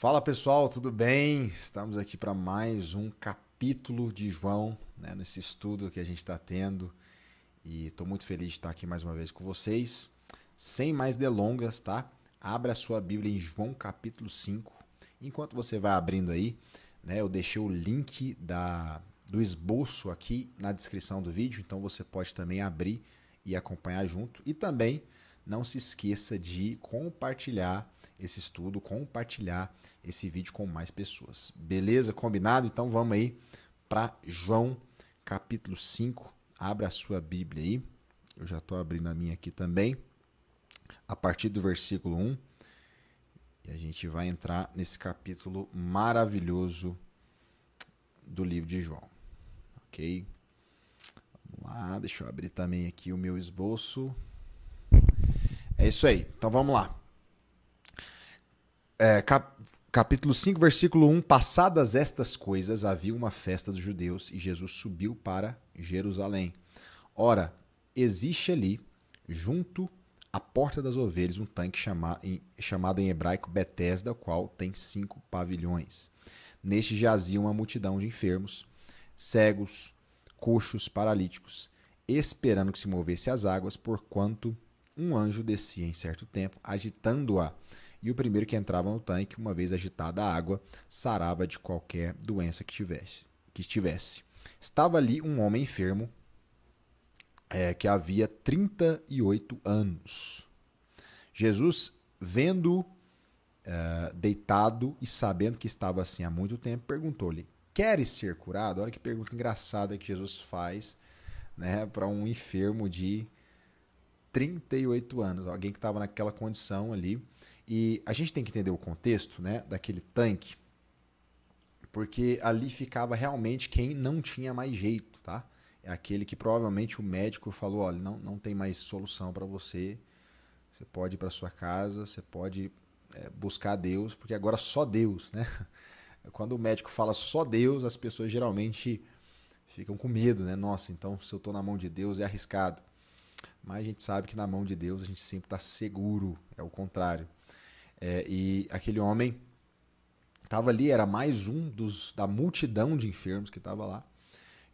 Fala pessoal, tudo bem? Estamos aqui para mais um capítulo de João, né, nesse estudo que a gente está tendo e estou muito feliz de estar aqui mais uma vez com vocês. Sem mais delongas, tá? Abra a sua Bíblia em João capítulo 5. Enquanto você vai abrindo aí, né, eu deixei o link do esboço aqui na descrição do vídeo, então você pode também abrir e acompanhar junto. E também não se esqueça de compartilhar esse estudo, compartilhar esse vídeo com mais pessoas. Beleza? Combinado? Então vamos aí para João capítulo 5. Abra a sua Bíblia aí. Eu já estou abrindo a minha aqui também. A partir do versículo 1. E a gente vai entrar nesse capítulo maravilhoso do livro de João. Ok? Vamos lá, deixa eu abrir também aqui o meu esboço. É isso aí. Então vamos lá. Capítulo 5, versículo 1. Passadas estas coisas, havia uma festa dos judeus e Jesus subiu para Jerusalém. Ora, existe ali, junto à porta das ovelhas, um tanque chamado em hebraico Betesda, o qual tem 5 pavilhões. Neste jazia uma multidão de enfermos, cegos, coxos, paralíticos, esperando que se movesse as águas, porquanto um anjo descia em certo tempo, agitando-a. E o primeiro que entrava no tanque, uma vez agitada a água, sarava de qualquer doença que estivesse. Estava ali um homem enfermo, que havia 38 anos. Jesus, vendo-o deitado e sabendo que estava assim há muito tempo, perguntou-lhe: queres ser curado? Olha que pergunta engraçada que Jesus faz, né, para um enfermo de 38 anos, alguém que estava naquela condição ali. E a gente tem que entender o contexto, né, daquele tanque, porque ali ficava realmente quem não tinha mais jeito, tá? É aquele que provavelmente o médico falou: olha, não tem mais solução para você, você pode ir para sua casa, você pode buscar Deus, porque agora só Deus, né? Quando o médico fala só Deus, as pessoas geralmente ficam com medo, né? Nossa, então se eu estou na mão de Deus é arriscado. Mas a gente sabe que na mão de Deus a gente sempre está seguro, é o contrário. E aquele homem estava ali, era mais um da multidão de enfermos que estava lá.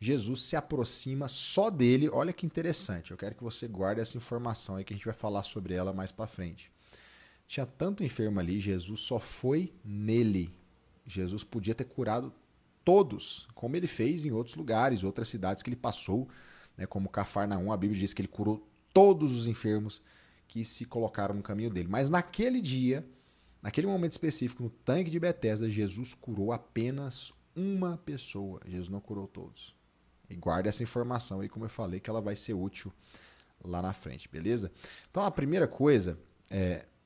Jesus se aproxima só dele. Olha que interessante, eu quero que você guarde essa informação aí que a gente vai falar sobre ela mais para frente. Tinha tanto enfermo ali, Jesus só foi nele. Jesus podia ter curado todos, como ele fez em outros lugares, outras cidades que ele passou, né, como Cafarnaum. A Bíblia diz que ele curou todos os enfermos que se colocaram no caminho dele. Mas naquele dia, naquele momento específico, no tanque de Betesda, Jesus curou apenas uma pessoa. Jesus não curou todos. E guarde essa informação aí, como eu falei, que ela vai ser útil lá na frente, beleza? Então a primeira coisa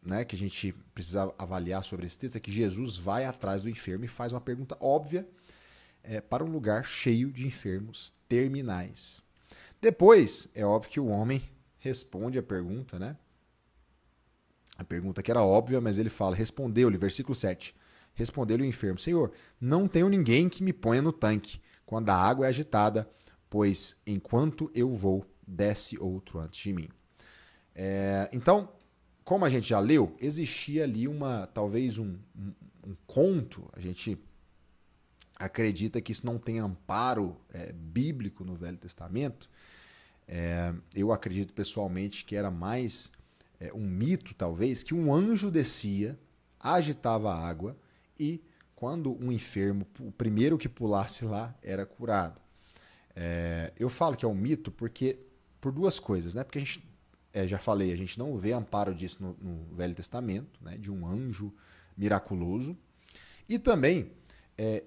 né, que a gente precisa avaliar sobre esse texto é que Jesus vai atrás do enfermo e faz uma pergunta óbvia para um lugar cheio de enfermos terminais. Depois, é óbvio que o homem responde a pergunta, né? A pergunta que era óbvia, mas ele fala, respondeu-lhe, versículo 7. Respondeu-lhe o enfermo: Senhor, não tenho ninguém que me ponha no tanque quando a água é agitada, pois enquanto eu vou, desce outro antes de mim. Então, como a gente já leu, existia ali talvez um conto. A gente acredita que isso não tem amparo bíblico no Velho Testamento. Eu acredito pessoalmente que era mais um mito, talvez, que um anjo descia, agitava a água e quando um enfermo, o primeiro que pulasse lá, era curado. Eu falo que é um mito por duas coisas, né? Porque a gente, já falei, a gente não vê amparo disso no Velho Testamento, né? De um anjo miraculoso. E também,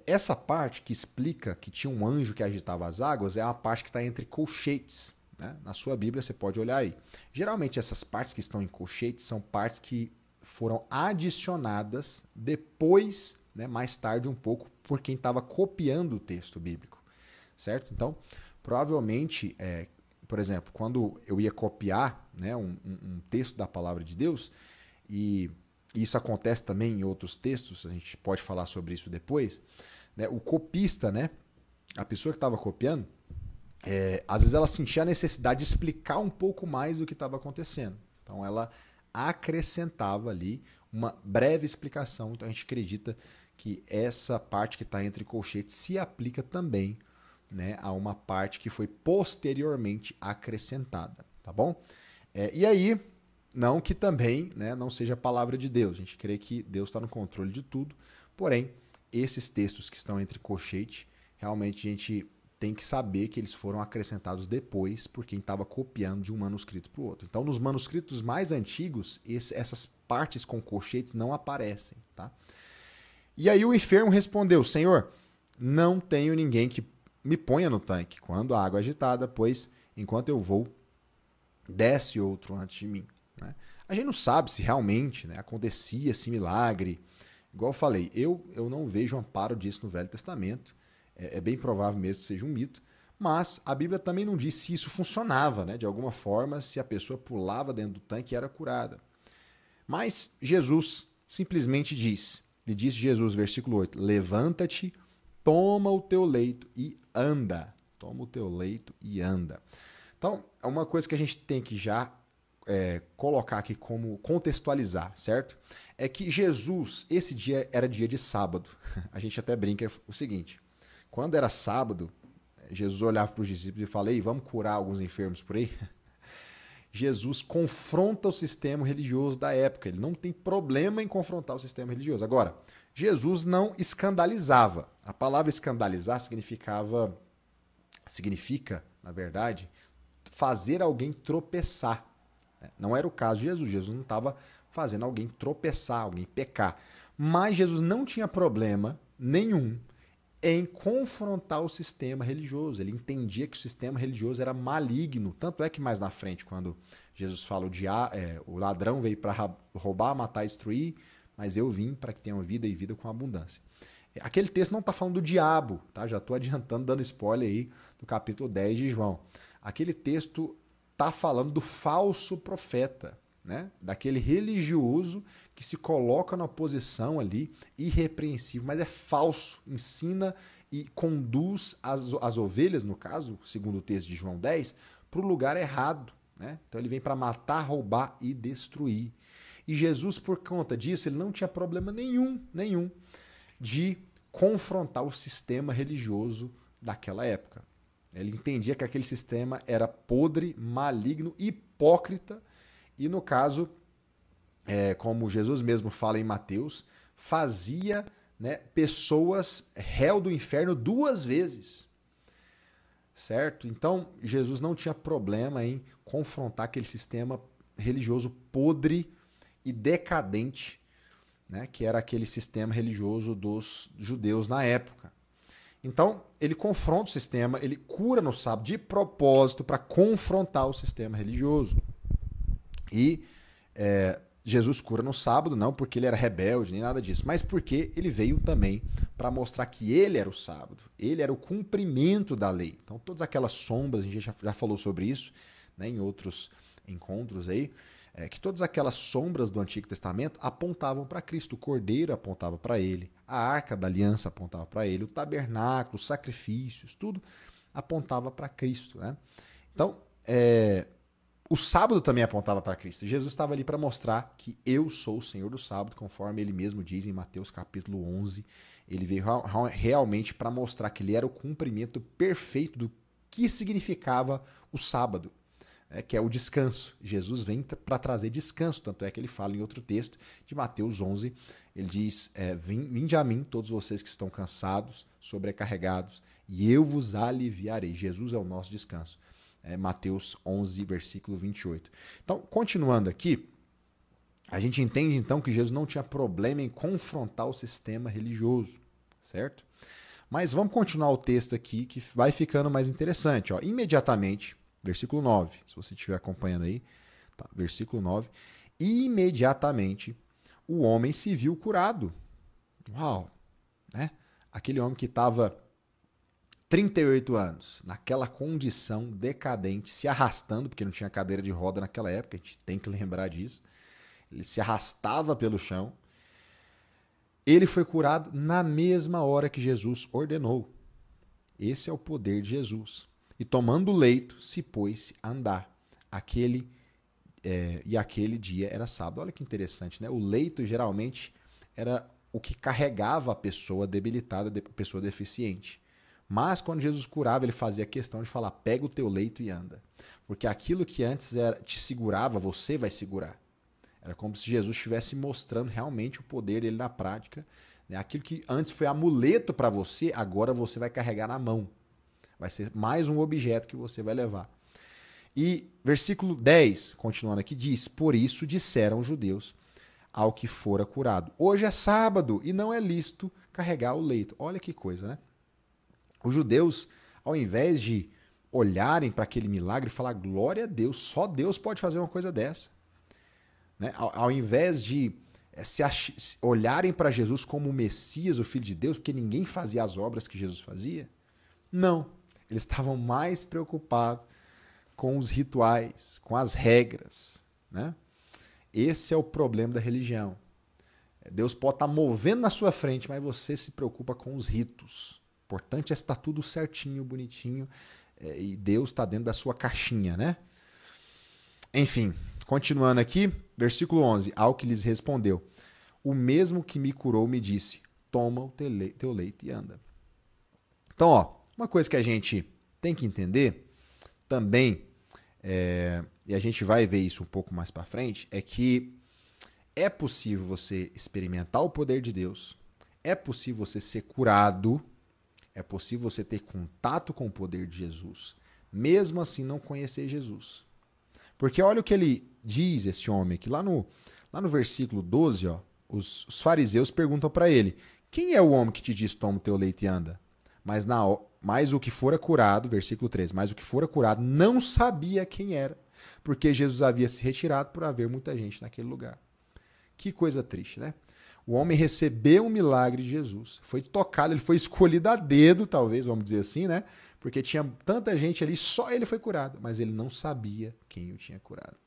essa parte que explica que tinha um anjo que agitava as águas é a parte que está entre colchetes. Né? Na sua Bíblia você pode olhar aí. Geralmente essas partes que estão em colchetes são partes que foram adicionadas depois, né, mais tarde um pouco, por quem estava copiando o texto bíblico, certo? Então, provavelmente, por exemplo, quando eu ia copiar, né, um texto da palavra de Deus, e isso acontece também em outros textos, a gente pode falar sobre isso depois, né, o copista, né, a pessoa que estava copiando, às vezes ela sentia a necessidade de explicar um pouco mais do que estava acontecendo. Então ela acrescentava ali uma breve explicação. Então a gente acredita que essa parte que está entre colchetes se aplica também, né, a uma parte que foi posteriormente acrescentada, tá bom? E aí, não que também, né, não seja a palavra de Deus. A gente crê que Deus está no controle de tudo, porém, esses textos que estão entre colchete, realmente a gente tem que saber que eles foram acrescentados depois por quem estava copiando de um manuscrito para o outro. Então, nos manuscritos mais antigos, essas partes com colchetes não aparecem, tá? E aí o enfermo respondeu: Senhor, não tenho ninguém que me ponha no tanque quando a água é agitada, pois enquanto eu vou, desce outro antes de mim. Né? A gente não sabe se realmente, né, acontecia esse milagre. Igual eu falei, eu não vejo amparo disso no Velho Testamento. É bem provável mesmo que seja um mito. Mas a Bíblia também não diz se isso funcionava, né? De alguma forma, se a pessoa pulava dentro do tanque e era curada. Mas Jesus simplesmente diz, lhe disse Jesus, versículo 8, levanta-te, toma o teu leito e anda. Toma o teu leito e anda. Então, é uma coisa que a gente tem que já colocar aqui como contextualizar, certo? É que Jesus, esse dia era dia de sábado. A gente até brinca o seguinte, quando era sábado, Jesus olhava para os discípulos e falava: Ei, vamos curar alguns enfermos por aí? Jesus confronta o sistema religioso da época. Ele não tem problema em confrontar o sistema religioso. Agora, Jesus não escandalizava. A palavra escandalizar significa, na verdade, fazer alguém tropeçar. Não era o caso de Jesus. Jesus não estava fazendo alguém tropeçar, alguém pecar. Mas Jesus não tinha problema nenhum em confrontar o sistema religioso. Ele entendia que o sistema religioso era maligno. Tanto é que mais na frente, quando Jesus fala o ladrão veio para roubar, matar e destruir, mas eu vim para que tenham vida e vida com abundância. Aquele texto não está falando do diabo, tá? Já estou adiantando, dando spoiler aí do capítulo 10 de João. Aquele texto está falando do falso profeta, né? Daquele religioso que se coloca na posição ali irrepreensível, mas é falso, ensina e conduz as ovelhas, no caso, segundo o texto de João 10, para o lugar errado. Né? Então ele vem para matar, roubar e destruir. E Jesus, por conta disso, ele não tinha problema nenhum de confrontar o sistema religioso daquela época. Ele entendia que aquele sistema era podre, maligno, hipócrita, e no caso, como Jesus mesmo fala em Mateus, fazia, né, pessoas réu do inferno 2 vezes. Certo? Então, Jesus não tinha problema em confrontar aquele sistema religioso podre e decadente, né, que era aquele sistema religioso dos judeus na época. Então, ele confronta o sistema, ele cura no sábado de propósito para confrontar o sistema religioso. E Jesus cura no sábado, não porque ele era rebelde, nem nada disso, mas porque ele veio também para mostrar que ele era o sábado, ele era o cumprimento da lei. Então, todas aquelas sombras, a gente já falou sobre isso, né, em outros encontros aí, que todas aquelas sombras do Antigo Testamento apontavam para Cristo. O Cordeiro apontava para ele, a Arca da Aliança apontava para ele, o tabernáculo, os sacrifícios, tudo apontava para Cristo. Né? Então, o sábado também apontava para Cristo. Jesus estava ali para mostrar que eu sou o Senhor do sábado, conforme ele mesmo diz em Mateus capítulo 11. Ele veio realmente para mostrar que ele era o cumprimento perfeito do que significava o sábado, que é o descanso. Jesus vem para trazer descanso, tanto é que ele fala em outro texto de Mateus 11, ele diz, vinde a mim todos vocês que estão cansados, sobrecarregados, e eu vos aliviarei. Jesus é o nosso descanso. Mateus 11, versículo 28. Então, continuando aqui, a gente entende então que Jesus não tinha problema em confrontar o sistema religioso, certo? Mas vamos continuar o texto aqui, que vai ficando mais interessante. Ó. Imediatamente, versículo 9, se você estiver acompanhando aí, tá, versículo 9, imediatamente o homem se viu curado. Uau! Né? Aquele homem que estava 38 anos, naquela condição decadente, se arrastando, porque não tinha cadeira de roda naquela época, a gente tem que lembrar disso. Ele se arrastava pelo chão. Ele foi curado na mesma hora que Jesus ordenou. Esse é o poder de Jesus. E tomando o leito, se pôs a andar. Aquele e aquele dia era sábado. Olha que interessante, né? O leito geralmente era o que carregava a pessoa debilitada, a pessoa deficiente. Mas quando Jesus curava, ele fazia questão de falar, pega o teu leito e anda. Porque aquilo que antes te segurava, você vai segurar. Era como se Jesus estivesse mostrando realmente o poder dele na prática. Aquilo que antes foi amuleto para você, agora você vai carregar na mão. Vai ser mais um objeto que você vai levar. E versículo 10, continuando aqui, diz, por isso disseram os judeus ao que fora curado. Hoje é sábado e não é lícito carregar o leito. Olha que coisa, né? Os judeus, ao invés de olharem para aquele milagre e falar, glória a Deus, só Deus pode fazer uma coisa dessa. Né? Ao invés de olharem para Jesus como o Messias, o Filho de Deus, porque ninguém fazia as obras que Jesus fazia, não. Eles estavam mais preocupados com os rituais, com as regras. Né? Esse é o problema da religião. Deus pode estar movendo na sua frente, mas você se preocupa com os ritos. O importante é estar tudo certinho, bonitinho, e Deus está dentro da sua caixinha, né? Enfim, continuando aqui, versículo 11. Ao que lhes respondeu, o mesmo que me curou me disse, toma o teu leito e anda. Então, uma coisa que a gente tem que entender também, e a gente vai ver isso um pouco mais para frente, é que é possível você experimentar o poder de Deus, é possível você ser curado, é possível você ter contato com o poder de Jesus, mesmo assim não conhecer Jesus. Porque olha o que ele diz, esse homem, que lá no versículo 12, os fariseus perguntam para ele, quem é o homem que te diz, toma o teu leito e anda? Mas o que fora curado, versículo 13, mas o que fora curado não sabia quem era, porque Jesus havia se retirado por haver muita gente naquele lugar. Que coisa triste, né? O homem recebeu um milagre de Jesus, foi tocado, ele foi escolhido a dedo, talvez, vamos dizer assim, né? Porque tinha tanta gente ali, só ele foi curado, mas ele não sabia quem o tinha curado.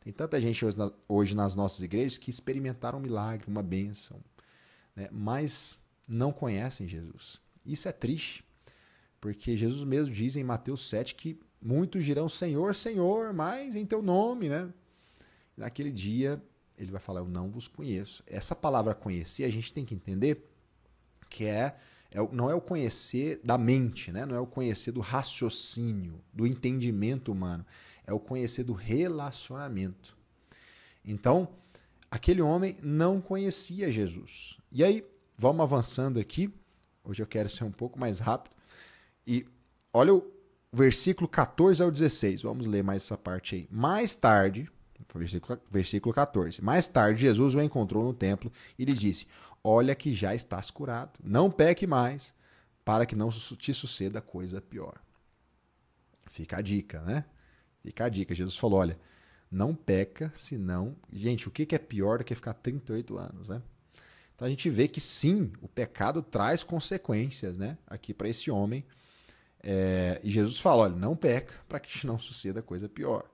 Tem tanta gente hoje nas nossas igrejas que experimentaram um milagre, uma bênção, né? Mas não conhecem Jesus. Isso é triste, porque Jesus mesmo diz em Mateus 7 que muitos dirão Senhor, Senhor, mas em teu nome, né? Naquele dia ele vai falar, eu não vos conheço. Essa palavra conhecer, a gente tem que entender que não é o conhecer da mente, né? Não é o conhecer do raciocínio, do entendimento humano. É o conhecer do relacionamento. Então, aquele homem não conhecia Jesus. E aí, vamos avançando aqui. Hoje eu quero ser um pouco mais rápido. E olha o versículo 14 ao 16. Vamos ler mais essa parte aí. Mais tarde, versículo 14. Mais tarde, Jesus o encontrou no templo e lhe disse, olha que já estás curado. Não peque mais, para que não te suceda coisa pior. Fica a dica, né? Fica a dica. Jesus falou, olha, não peca, senão... Gente, o que é pior do que ficar 38 anos, né? Então a gente vê que sim, o pecado traz consequências, né? Aqui para esse homem. E Jesus fala, olha, não peca, para que não suceda coisa pior.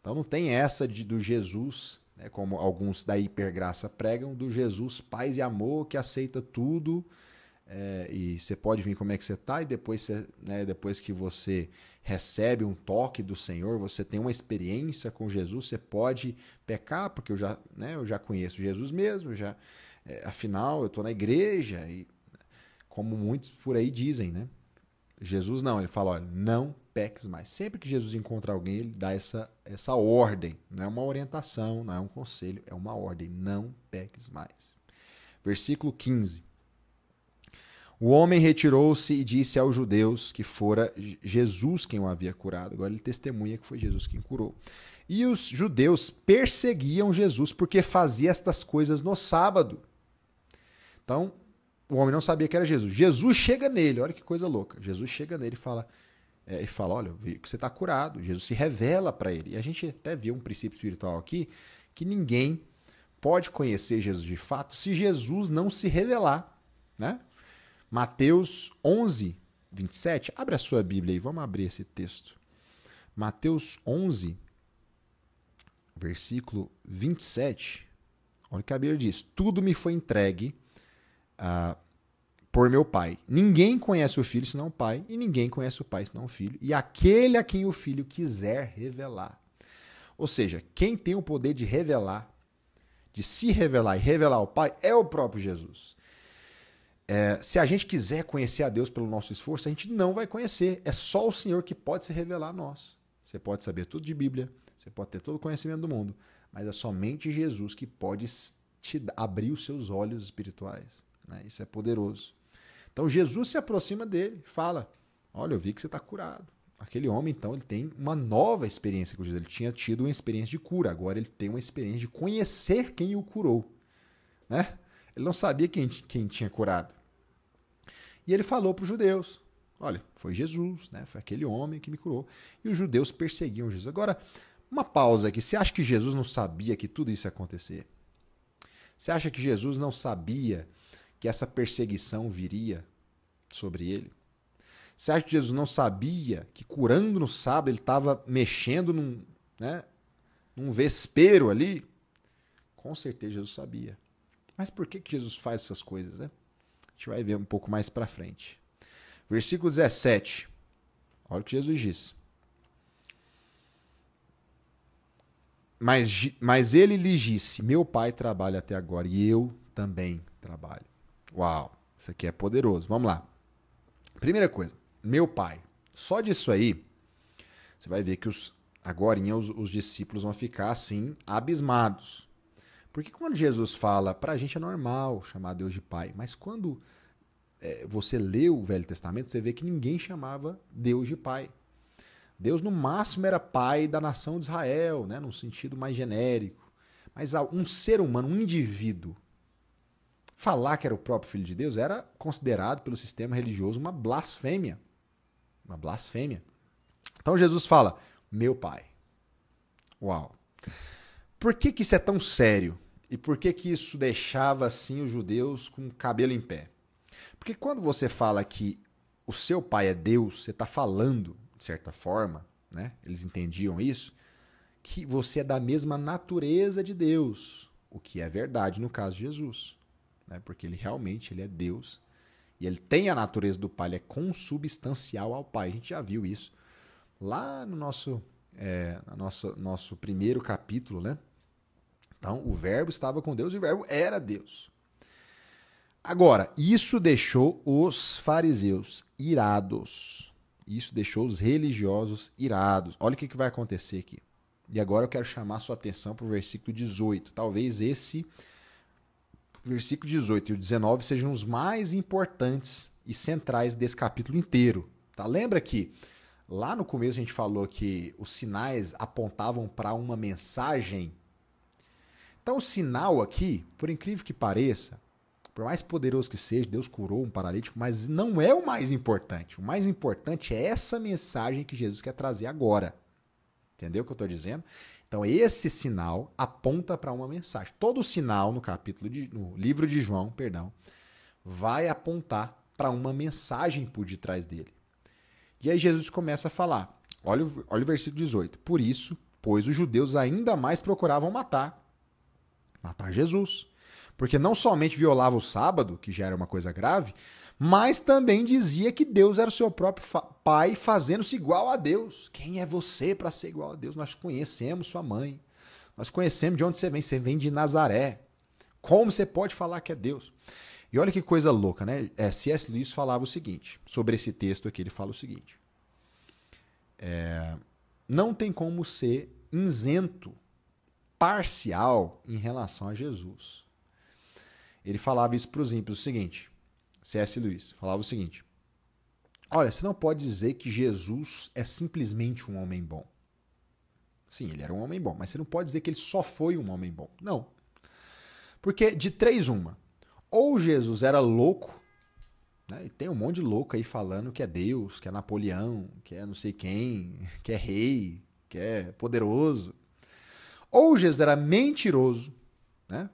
Então não tem essa do Jesus, né, como alguns da hipergraça pregam, do Jesus paz e amor que aceita tudo, e você pode vir como é que você está, e depois, depois que você recebe um toque do Senhor, você tem uma experiência com Jesus, você pode pecar, porque eu já conheço Jesus mesmo, afinal eu estou na igreja, e como muitos por aí dizem, né? Jesus não, ele fala, olha, não peques mais. Sempre que Jesus encontra alguém, ele dá essa ordem. Não é uma orientação, não é um conselho, é uma ordem. Não peques mais. Versículo 15. O homem retirou-se e disse aos judeus que fora Jesus quem o havia curado. Agora ele testemunha que foi Jesus quem curou. E os judeus perseguiam Jesus porque fazia estas coisas no sábado. Então, o homem não sabia que era Jesus. Jesus chega nele, olha que coisa louca. Jesus chega nele e fala, olha, eu vi que você está curado. Jesus se revela para ele. E a gente até viu um princípio espiritual aqui, que ninguém pode conhecer Jesus de fato se Jesus não se revelar. Né? Mateus 11, 27. Abre a sua Bíblia aí, vamos abrir esse texto. Mateus 11, versículo 27. Olha o que a Bíblia diz. Tudo me foi entregue por meu Pai. Ninguém conhece o Filho senão o Pai, e ninguém conhece o Pai senão o Filho, e aquele a quem o Filho quiser revelar. Ou seja, quem tem o poder de revelar, de se revelar e revelar ao Pai, é o próprio Jesus. Se a gente quiser conhecer a Deus pelo nosso esforço, a gente não vai conhecer. É só o Senhor que pode se revelar a nós. Você pode saber tudo de Bíblia, você pode ter todo o conhecimento do mundo, mas é somente Jesus que pode te abrir os seus olhos espirituais. Né? Isso é poderoso. Então Jesus se aproxima dele, fala, olha, eu vi que você está curado. Aquele homem, então, ele tem uma nova experiência com Jesus. Ele tinha tido uma experiência de cura, agora ele tem uma experiência de conhecer quem o curou. Né? Ele não sabia quem tinha curado. E ele falou para os judeus, olha, foi Jesus, né? Foi aquele homem que me curou. E os judeus perseguiam Jesus. Agora, uma pausa aqui. Você acha que Jesus não sabia que tudo isso ia acontecer? Você acha que Jesus não sabia que essa perseguição viria sobre ele? Você acha que Jesus não sabia que curando no sábado ele estava mexendo num vespeiro ali? Com certeza Jesus sabia. Mas por que Jesus faz essas coisas, né? A gente vai ver um pouco mais para frente. Versículo 17. Olha o que Jesus diz. Mas ele lhes disse, meu pai trabalha até agora e eu também trabalho. Uau, isso aqui é poderoso. Vamos lá. Primeira coisa, meu pai. Só disso aí, você vai ver que agorinha os discípulos vão ficar assim, abismados. Porque quando Jesus fala, para a gente é normal chamar Deus de pai, mas quando você lê o Velho Testamento, você vê que ninguém chamava Deus de pai. Deus, no máximo, era pai da nação de Israel, né, num sentido mais genérico. Mas um ser humano, um indivíduo, falar que era o próprio Filho de Deus era considerado pelo sistema religioso uma blasfêmia. Uma blasfêmia. Então Jesus fala, meu pai. Uau. Por que isso é tão sério? E por que isso deixava assim os judeus com o cabelo em pé? Porque quando você fala que o seu pai é Deus, você está falando, de certa forma, né? Eles entendiam isso, que você é da mesma natureza de Deus, o que é verdade no caso de Jesus, né? Porque ele realmente é Deus e ele tem a natureza do pai, ele é consubstancial ao pai. A gente já viu isso lá no nosso primeiro capítulo, né? Então, o verbo estava com Deus e o verbo era Deus. Agora, isso deixou os fariseus irados. Isso deixou os religiosos irados. Olha o que vai acontecer aqui. E agora eu quero chamar a sua atenção para o versículo 18. Talvez esse versículo 18 e o 19 sejam os mais importantes e centrais desse capítulo inteiro. Tá? Lembra que lá no começo a gente falou que os sinais apontavam para uma mensagem? Então o sinal aqui, por incrível que pareça, por mais poderoso que seja, Deus curou um paralítico, mas não é o mais importante. O mais importante é essa mensagem que Jesus quer trazer agora. Entendeu o que eu estou dizendo? Então esse sinal aponta para uma mensagem. Todo sinal no livro de João, vai apontar para uma mensagem por detrás dele. E aí Jesus começa a falar. Olha o versículo 18. Por isso, pois os judeus ainda mais procuravam matar Jesus. Porque não somente violava o sábado, que já era uma coisa grave, mas também dizia que Deus era o seu próprio pai, fazendo-se igual a Deus. Quem é você para ser igual a Deus? Nós conhecemos sua mãe. Nós conhecemos de onde você vem. Você vem de Nazaré. Como você pode falar que é Deus? E olha que coisa louca, né? C.S. Lewis falava o seguinte, sobre esse texto aqui, ele fala o seguinte. Não tem como ser isento, parcial em relação a Jesus. Ele falava isso para os ímpios, o seguinte, C.S. Lewis falava o seguinte, olha, você não pode dizer que Jesus é simplesmente um homem bom. Sim, ele era um homem bom, mas você não pode dizer que ele só foi um homem bom. Não. Porque de três uma, ou Jesus era louco, né? E tem um monte de louco aí falando que é Deus, que é Napoleão, que é não sei quem, que é rei, que é poderoso. Ou Jesus era mentiroso, né?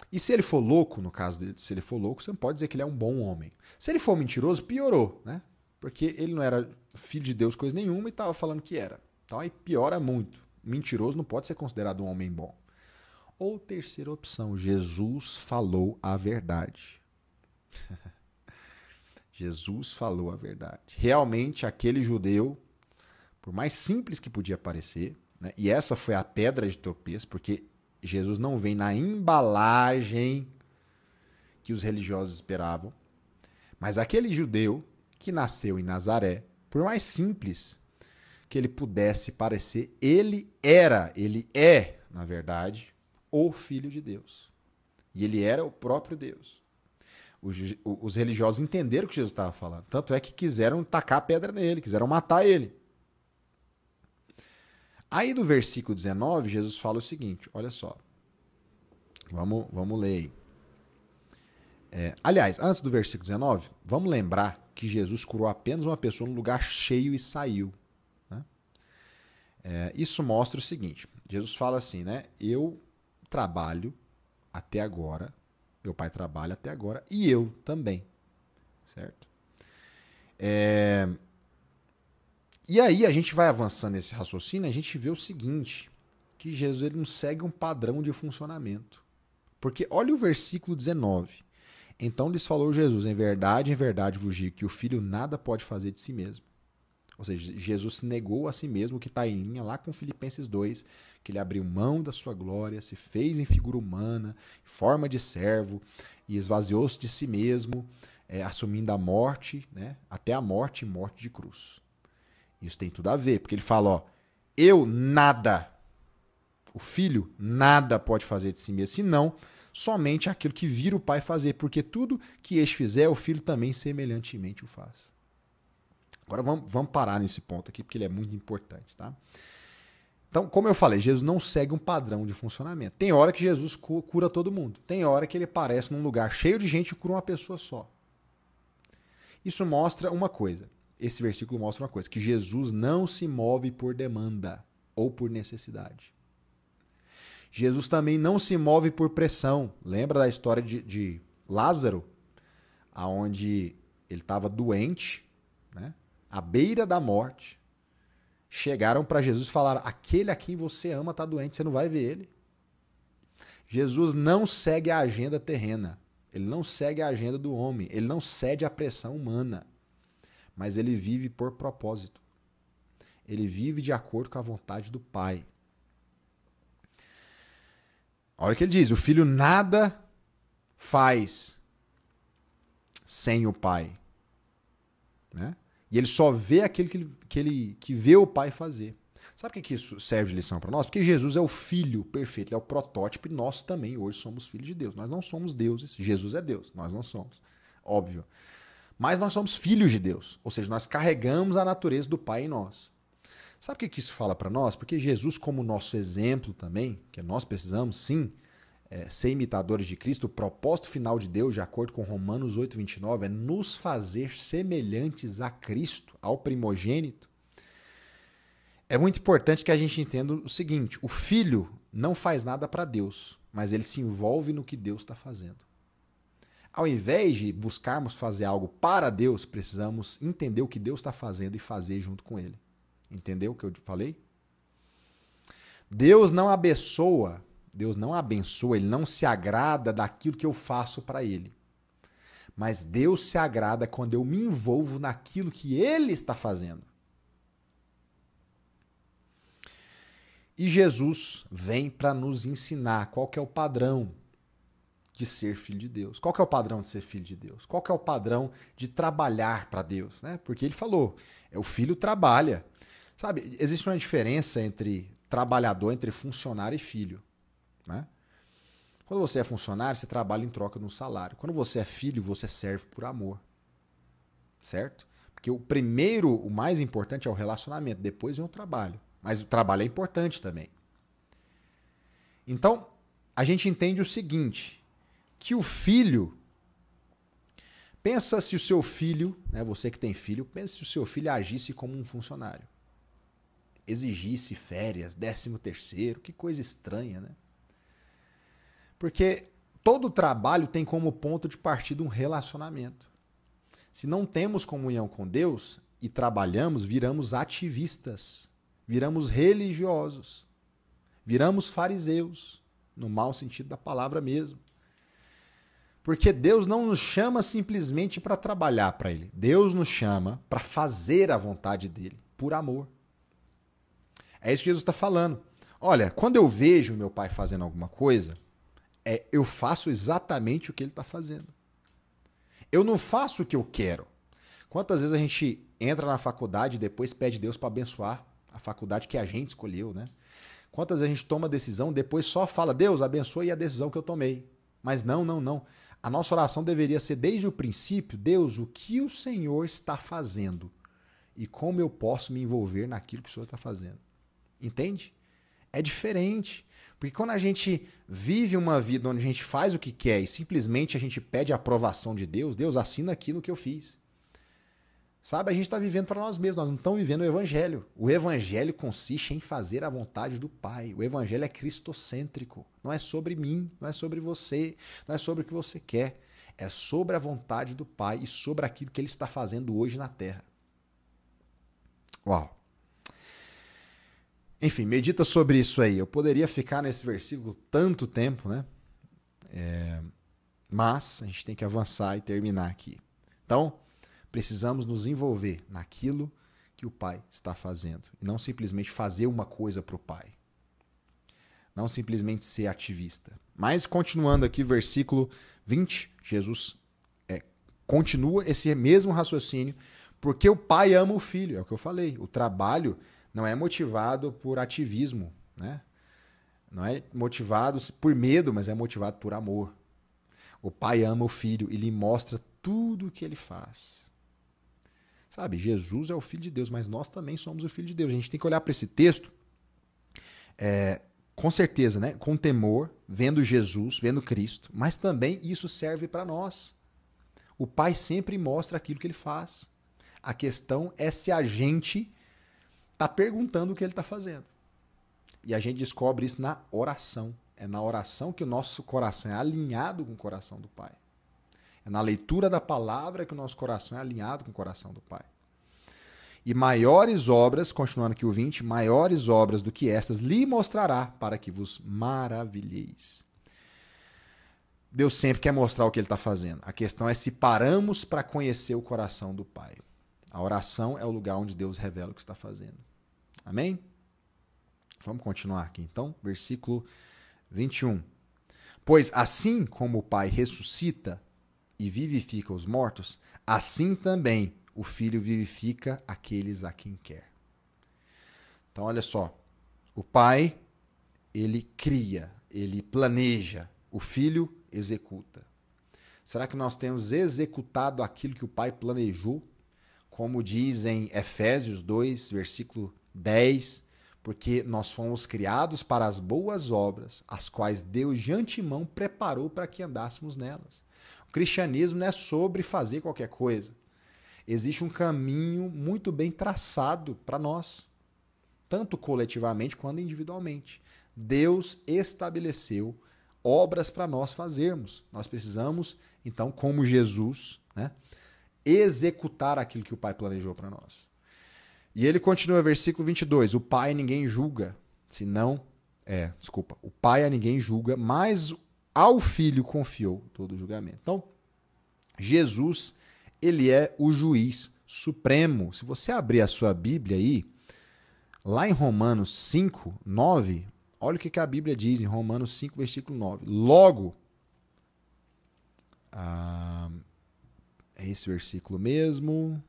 E se ele for louco, no caso dele, se ele for louco, você não pode dizer que ele é um bom homem. Se ele for mentiroso, piorou, né? Porque ele não era filho de Deus, coisa nenhuma, e estava falando que era. Então aí piora muito. Mentiroso não pode ser considerado um homem bom. Ou terceira opção, Jesus falou a verdade. Jesus falou a verdade. Realmente aquele judeu, por mais simples que podia parecer, né? E essa foi a pedra de tropeço, porque Jesus não vem na embalagem que os religiosos esperavam, mas aquele judeu que nasceu em Nazaré, por mais simples que ele pudesse parecer, ele é, na verdade, o Filho de Deus. E ele era o próprio Deus. Os religiosos entenderam o que Jesus estava falando. Tanto é que quiseram tacar a pedra nele, quiseram matar ele. Aí do versículo 19, Jesus fala o seguinte, olha só. Vamos ler aí. Aliás, antes do versículo 19, vamos lembrar que Jesus curou apenas uma pessoa num lugar cheio e saiu. Né? Isso mostra o seguinte, Jesus fala assim, né? Eu trabalho até agora, meu pai trabalha até agora e eu também, certo? E aí a gente vai avançando nesse raciocínio, a gente vê o seguinte, que Jesus ele não segue um padrão de funcionamento. Porque olha o versículo 19. Então lhes falou Jesus, em verdade vos digo que o filho nada pode fazer de si mesmo. Ou seja, Jesus se negou a si mesmo, que está em linha lá com Filipenses 2, que ele abriu mão da sua glória, se fez em figura humana, em forma de servo, e esvaziou-se de si mesmo, assumindo a morte, né, até a morte e morte de cruz. Isso tem tudo a ver, porque ele fala, ó, eu nada, o filho nada pode fazer de si mesmo, senão somente aquilo que vira o pai fazer, porque tudo que este fizer, o filho também semelhantemente o faz. Agora vamos parar nesse ponto aqui, porque ele é muito importante, tá? Então, como eu falei, Jesus não segue um padrão de funcionamento. Tem hora que Jesus cura todo mundo. Tem hora que ele aparece num lugar cheio de gente e cura uma pessoa só. Isso mostra uma coisa. Esse versículo mostra uma coisa, que Jesus não se move por demanda ou por necessidade. Jesus também não se move por pressão. Lembra da história de Lázaro, onde ele estava doente, né? À beira da morte, chegaram para Jesus e falaram, aquele a quem você ama está doente, você não vai ver ele. Jesus não segue a agenda terrena, ele não segue a agenda do homem, ele não cede à pressão humana, mas ele vive por propósito. Ele vive de acordo com a vontade do Pai. A hora que ele diz, o filho nada faz sem o Pai, né? E ele só vê aquilo que vê o Pai fazer. Sabe por que isso serve de lição para nós? Porque Jesus é o Filho perfeito, ele é o protótipo e nós também hoje somos filhos de Deus. Nós não somos deuses, Jesus é Deus, nós não somos, óbvio. Mas nós somos filhos de Deus, ou seja, nós carregamos a natureza do Pai em nós. Sabe o que isso fala para nós? Porque Jesus, como nosso exemplo também, que nós precisamos sim ser imitadores de Cristo, o propósito final de Deus, de acordo com Romanos 8:29, é nos fazer semelhantes a Cristo, ao primogênito. É muito importante que a gente entenda o seguinte, o filho não faz nada para Deus, mas ele se envolve no que Deus está fazendo. Ao invés de buscarmos fazer algo para Deus, precisamos entender o que Deus está fazendo e fazer junto com ele. Entendeu o que eu falei? Deus não abençoa, ele não se agrada daquilo que eu faço para ele. Mas Deus se agrada quando eu me envolvo naquilo que ele está fazendo. E Jesus vem para nos ensinar qual que é o padrão de ser filho de Deus. Qual que é o padrão de ser filho de Deus? Qual que é o padrão de trabalhar para Deus? Né? Porque ele falou, o filho trabalha. Sabe, existe uma diferença entre trabalhador, entre funcionário e filho. Né? Quando você é funcionário, você trabalha em troca de um salário. Quando você é filho, você serve por amor. Certo? Porque o mais importante é o relacionamento, depois vem o trabalho. Mas o trabalho é importante também. Então, a gente entende o seguinte, que o filho, pensa se o seu filho, né, você que tem filho, pensa se o seu filho agisse como um funcionário. Exigisse férias, 13º, que coisa estranha, né? Porque todo trabalho tem como ponto de partida um relacionamento. Se não temos comunhão com Deus e trabalhamos, viramos ativistas, viramos religiosos, viramos fariseus, no mau sentido da palavra mesmo. Porque Deus não nos chama simplesmente para trabalhar para Ele. Deus nos chama para fazer a vontade dEle, por amor. É isso que Jesus está falando. Olha, quando eu vejo meu pai fazendo alguma coisa, eu faço exatamente o que ele está fazendo. Eu não faço o que eu quero. Quantas vezes a gente entra na faculdade e depois pede Deus para abençoar a faculdade que a gente escolheu, né? Quantas vezes a gente toma decisão, depois só fala, Deus, abençoe a decisão que eu tomei. Mas não, não, não. A nossa oração deveria ser desde o princípio, Deus, o que o Senhor está fazendo? E como eu posso me envolver naquilo que o Senhor está fazendo? Entende? É diferente. Porque quando a gente vive uma vida onde a gente faz o que quer e simplesmente a gente pede a aprovação de Deus, Deus assina aquilo que eu fiz. Sabe, a gente está vivendo para nós mesmos, nós não estamos vivendo o Evangelho. O Evangelho consiste em fazer a vontade do Pai. O Evangelho é cristocêntrico. Não é sobre mim, não é sobre você, não é sobre o que você quer. É sobre a vontade do Pai e sobre aquilo que Ele está fazendo hoje na Terra. Uau! Enfim, medita sobre isso aí. Eu poderia ficar nesse versículo tanto tempo, né? Mas a gente tem que avançar e terminar aqui. Então, precisamos nos envolver naquilo que o Pai está fazendo. E não simplesmente fazer uma coisa para o Pai. Não simplesmente ser ativista. Mas, continuando aqui, versículo 20, Jesus continua esse mesmo raciocínio, porque o Pai ama o Filho. É o que eu falei. O trabalho não é motivado por ativismo, né? Não é motivado por medo, mas é motivado por amor. O Pai ama o Filho e lhe mostra tudo o que ele faz. Sabe, Jesus é o Filho de Deus, mas nós também somos o Filho de Deus. A gente tem que olhar para esse texto com certeza, né? Com temor, vendo Jesus, vendo Cristo, mas também isso serve para nós. O Pai sempre mostra aquilo que ele faz. A questão é se a gente está perguntando o que ele está fazendo. E a gente descobre isso na oração. É na oração que o nosso coração é alinhado com o coração do Pai. É na leitura da palavra que o nosso coração é alinhado com o coração do Pai. E maiores obras, continuando aqui o 20, maiores obras do que estas lhe mostrará para que vos maravilheis. Deus sempre quer mostrar o que ele está fazendo. A questão é se paramos para conhecer o coração do Pai. A oração é o lugar onde Deus revela o que está fazendo. Amém? Vamos continuar aqui então, versículo 21. Pois assim como o Pai ressuscita e vivifica os mortos, assim também o Filho vivifica aqueles a quem quer. Então, olha só. O Pai, ele cria, ele planeja. O Filho executa. Será que nós temos executado aquilo que o Pai planejou? Como diz em Efésios 2, versículo 10, porque nós fomos criados para as boas obras, as quais Deus de antemão preparou para que andássemos nelas. O cristianismo não é sobre fazer qualquer coisa. Existe um caminho muito bem traçado para nós, tanto coletivamente quanto individualmente. Deus estabeleceu obras para nós fazermos. Nós precisamos, então, como Jesus, né, executar aquilo que o Pai planejou para nós. E ele continua, versículo 22, o Pai ninguém julga, o Pai a ninguém julga, mas ao Filho confiou todo o julgamento. Então, Jesus, ele é o juiz supremo. Se você abrir a sua Bíblia aí, lá em Romanos 5, 9, olha o que a Bíblia diz em Romanos 5, versículo 9. Logo, é esse versículo mesmo?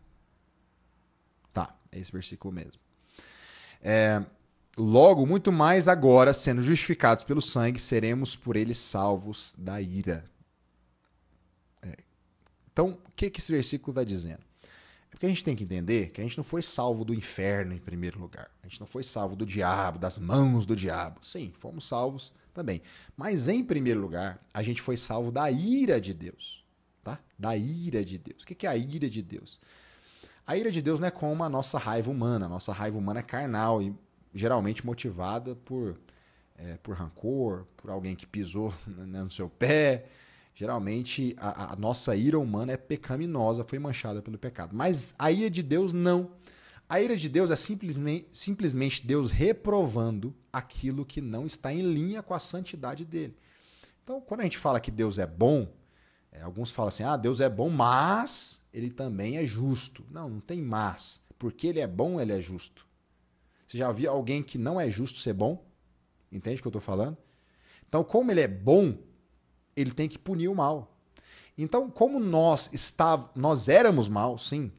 Tá, é esse versículo mesmo. Logo, muito mais agora, sendo justificados pelo sangue, seremos por ele salvos da ira. Então, o que esse versículo está dizendo? É porque a gente tem que entender que a gente não foi salvo do inferno em primeiro lugar. A gente não foi salvo do diabo, das mãos do diabo. Sim, fomos salvos também. Mas, em primeiro lugar, a gente foi salvo da ira de Deus. Tá? Da ira de Deus. O que é a ira de Deus? A ira de Deus não é como a nossa raiva humana. A nossa raiva humana é carnal e geralmente motivada por rancor, por alguém que pisou no seu pé. Geralmente, a nossa ira humana é pecaminosa, foi manchada pelo pecado. Mas a ira de Deus, não. A ira de Deus é simplesmente Deus reprovando aquilo que não está em linha com a santidade dele. Então, quando a gente fala que Deus é bom, alguns falam assim, Deus é bom, mas ele também é justo. Não, não tem mas. Porque ele é bom, ele é justo. Você já viu alguém que não é justo ser bom? Entende o que eu estou falando? Então, como ele é bom, ele tem que punir o mal. Então, como nós éramos maus, sim,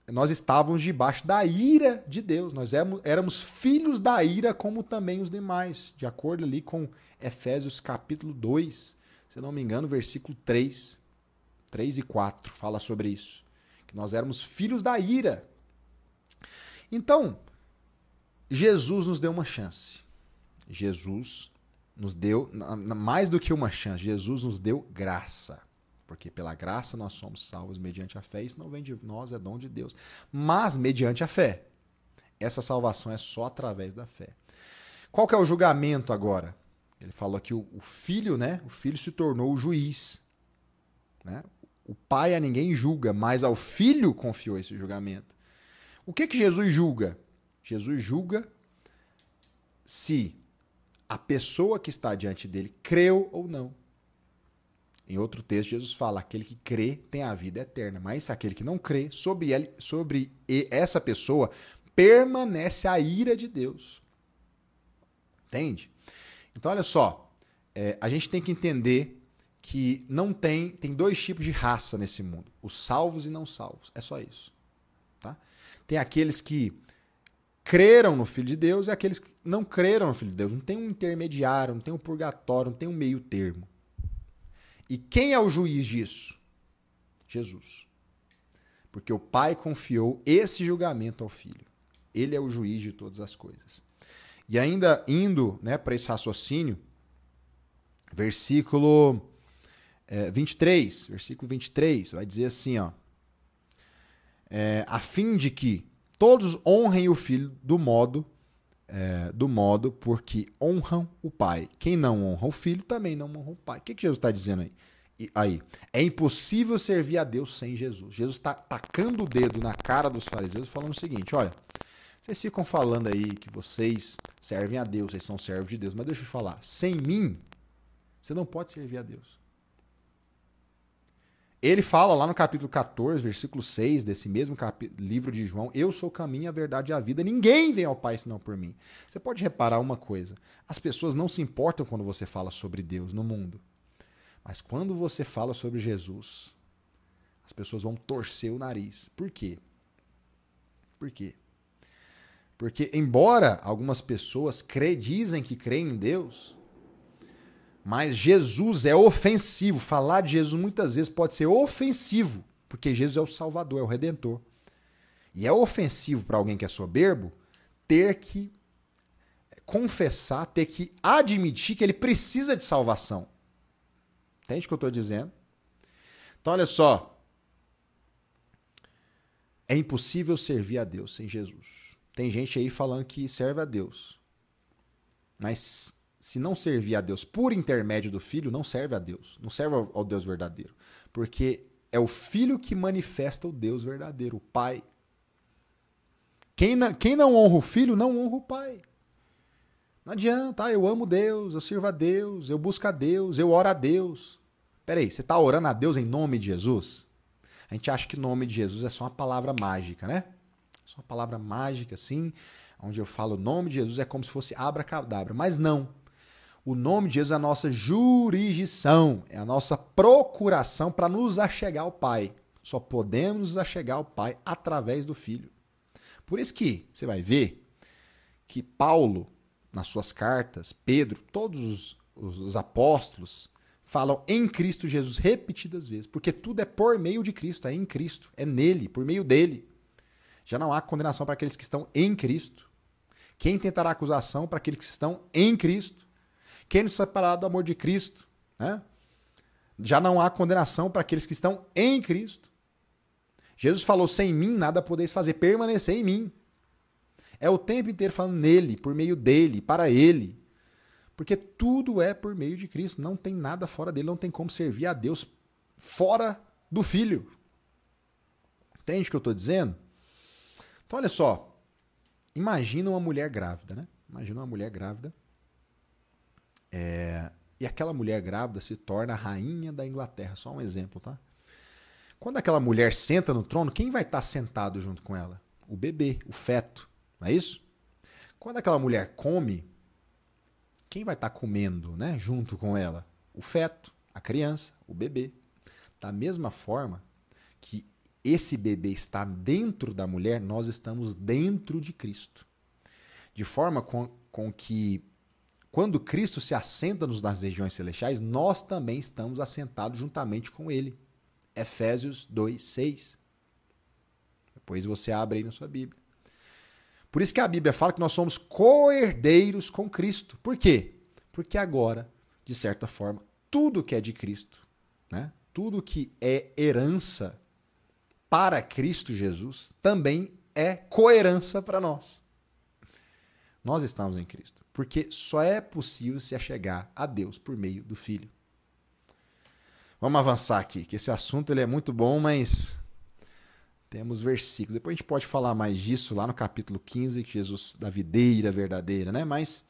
nós estávamos debaixo da ira de Deus. Nós éramos filhos da ira como também os demais, de acordo ali com Efésios capítulo 2, se não me engano, versículo 3 e 4, fala sobre isso. Que nós éramos filhos da ira. Então, Jesus nos deu uma chance. Jesus nos deu, mais do que uma chance, Jesus nos deu graça. Porque pela graça nós somos salvos mediante a fé. Isso não vem de nós, é dom de Deus. Mas mediante a fé. Essa salvação é só através da fé. Qual que é o julgamento agora? Ele falou que o filho, né? O filho se tornou o juiz. Né? O pai a ninguém julga, mas ao filho confiou esse julgamento. O que Jesus julga? Jesus julga se a pessoa que está diante dele creu ou não. Em outro texto, Jesus fala, aquele que crê tem a vida eterna, mas aquele que não crê, sobre essa pessoa permanece a ira de Deus. Entende? Então, olha só, a gente tem que entender que não tem dois tipos de raça nesse mundo, os salvos e não salvos, é só isso. Tá? Tem aqueles que creram no Filho de Deus e aqueles que não creram no Filho de Deus. Não tem um intermediário, não tem um purgatório, não tem um meio termo. E quem é o juiz disso? Jesus. Porque o Pai confiou esse julgamento ao Filho. Ele é o juiz de todas as coisas. E ainda indo, né, para esse raciocínio, versículo 23, vai dizer assim, ó, a fim de que todos honrem o Filho do modo porque honram o Pai. Quem não honra o Filho também não honra o Pai. O que Jesus está dizendo aí? É impossível servir a Deus sem Jesus. Jesus está tacando o dedo na cara dos fariseus e falando o seguinte, olha, vocês ficam falando aí que vocês servem a Deus, vocês são servos de Deus, mas deixa eu te falar, sem mim, você não pode servir a Deus. Ele fala lá no capítulo 14, versículo 6, desse mesmo livro de João, eu sou o caminho, a verdade e a vida, ninguém vem ao Pai senão por mim. Você pode reparar uma coisa, as pessoas não se importam quando você fala sobre Deus no mundo, mas quando você fala sobre Jesus, as pessoas vão torcer o nariz. Por quê? Por quê? Porque embora algumas pessoas dizem que creem em Deus, mas Jesus é ofensivo. Falar de Jesus muitas vezes pode ser ofensivo, porque Jesus é o Salvador, é o Redentor. E é ofensivo para alguém que é soberbo ter que confessar, ter que admitir que ele precisa de salvação. Entende o que eu estou dizendo? Então, olha só. É impossível servir a Deus sem Jesus. Tem gente aí falando que serve a Deus. Mas se não servir a Deus por intermédio do Filho, não serve a Deus. Não serve ao Deus verdadeiro. Porque é o Filho que manifesta o Deus verdadeiro, o Pai. Quem não honra o Filho, não honra o Pai. Não adianta, eu amo Deus, eu sirvo a Deus, eu busco a Deus, eu oro a Deus. Peraí, você está orando a Deus em nome de Jesus? A gente acha que o nome de Jesus é só uma palavra mágica, né? Só uma palavra mágica, assim, onde eu falo o nome de Jesus é como se fosse abracadabra. Mas não. O nome de Jesus é a nossa jurisdição, é a nossa procuração para nos achegar ao Pai. Só podemos nos achegar ao Pai através do Filho. Por isso que você vai ver que Paulo, nas suas cartas, Pedro, todos os apóstolos, falam em Cristo Jesus repetidas vezes, porque tudo é por meio de Cristo, é em Cristo, é nele, por meio dele. Já não há condenação para aqueles que estão em Cristo. Quem tentará acusação para aqueles que estão em Cristo? Quem nos separará do amor de Cristo? Né? Já não há condenação para aqueles que estão em Cristo. Jesus falou, sem mim nada podeis fazer, permanecer em mim. É o tempo inteiro falando nele, por meio dele, para ele. Porque tudo é por meio de Cristo, não tem nada fora dele, não tem como servir a Deus fora do Filho. Entende o que eu estou dizendo? Então, olha só, imagina uma mulher grávida, né? Imagina uma mulher grávida. E aquela mulher grávida se torna a rainha da Inglaterra, só um exemplo, tá? Quando aquela mulher senta no trono, quem vai estar sentado junto com ela? o bebê, o feto, não é isso? Quando aquela mulher come, quem vai estar comendo, né, junto com ela? O feto, a criança, o bebê. Da mesma forma que esse bebê está dentro da mulher, nós estamos dentro de Cristo. De forma com que, quando Cristo se assenta nas regiões celestiais, nós também estamos assentados juntamente com Ele. Efésios 2:6. Depois você abre aí na sua Bíblia. Por isso que a Bíblia fala que nós somos co-herdeiros com Cristo. Por quê? Porque agora, de certa forma, tudo que é de Cristo, né? Tudo que é herança para Cristo Jesus, também é coherança para nós. Nós estamos em Cristo. Porque só é possível se achegar a Deus por meio do Filho. Vamos avançar aqui, que esse assunto ele é muito bom, mas temos versículos. Depois a gente pode falar mais disso lá no capítulo 15, que Jesus da videira verdadeira, né? Mas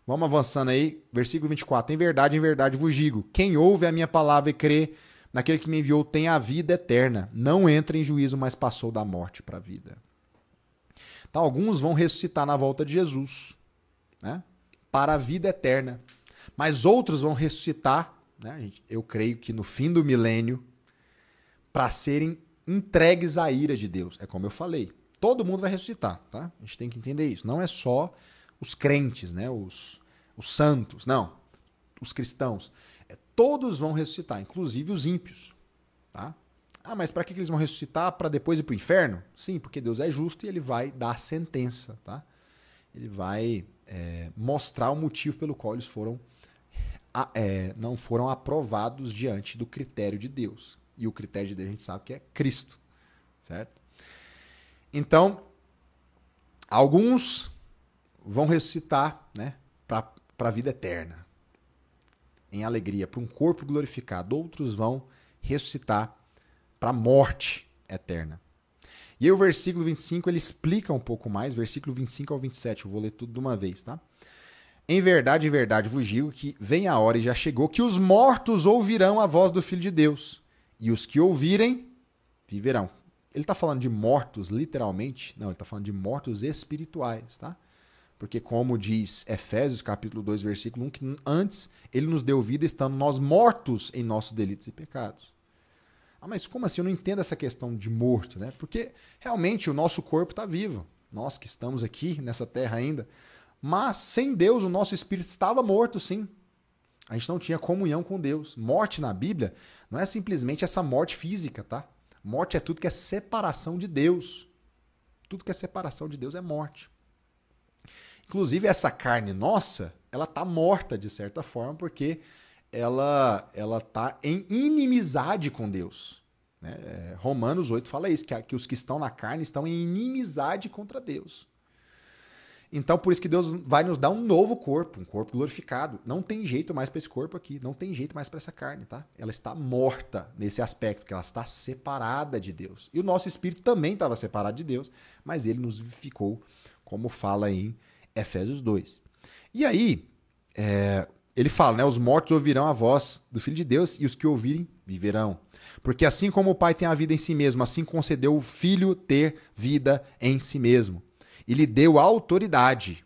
vamos avançando aí. Versículo 24. Em verdade vos digo, quem ouve a minha palavra e crê naquele que me enviou tem a vida eterna. Não entra em juízo, mas passou da morte para a vida. Então, alguns vão ressuscitar na volta de Jesus, né? Para a vida eterna. Mas outros vão ressuscitar, né? Eu creio que no fim do milênio, para serem entregues à ira de Deus. É como eu falei. Todo mundo vai ressuscitar, tá? A gente tem que entender isso. Não é só os crentes, né? Os santos. Não. Os cristãos. Todos vão ressuscitar, inclusive os ímpios. Tá? Ah, mas para que eles vão ressuscitar? Para depois ir para o inferno? Sim, porque Deus é justo e ele vai dar a sentença. Tá? Ele vai mostrar o motivo pelo qual eles não foram aprovados diante do critério de Deus. E o critério de Deus a gente sabe que é Cristo. Certo? Então, alguns vão ressuscitar, né, para a vida eterna, em alegria, para um corpo glorificado. Outros vão ressuscitar para a morte eterna. E aí o versículo 25 ele explica um pouco mais, versículo 25 ao 27, eu vou ler tudo de uma vez, tá? Em verdade vos digo que vem a hora e já chegou que os mortos ouvirão a voz do Filho de Deus, e os que ouvirem viverão. Ele está falando de mortos literalmente? Não, ele está falando de mortos espirituais, tá? Porque como diz Efésios capítulo 2, versículo 1, que antes ele nos deu vida estando nós mortos em nossos delitos e pecados. Ah, mas como assim? Eu não entendo essa questão de morto, né? Porque realmente o nosso corpo está vivo. Nós que estamos aqui nessa terra ainda. Mas sem Deus o nosso espírito estava morto, sim. A gente não tinha comunhão com Deus. Morte na Bíblia não é simplesmente essa morte física, tá? Morte é tudo que é separação de Deus. Tudo que é separação de Deus é morte. Inclusive, essa carne nossa, ela está morta de certa forma, porque ela está em inimizade com Deus. Né? Romanos 8 fala isso, que os que estão na carne estão em inimizade contra Deus. Então, por isso que Deus vai nos dar um novo corpo, um corpo glorificado. Não tem jeito mais para esse corpo aqui, não tem jeito mais para essa carne, tá? Ela está morta nesse aspecto, porque ela está separada de Deus. E o nosso espírito também estava separado de Deus, mas ele nos vivificou, como fala em Efésios 2. E aí, ele fala, né? Os mortos ouvirão a voz do Filho de Deus e os que ouvirem viverão. Porque assim como o Pai tem a vida em si mesmo, assim concedeu o Filho ter vida em si mesmo. E lhe deu autoridade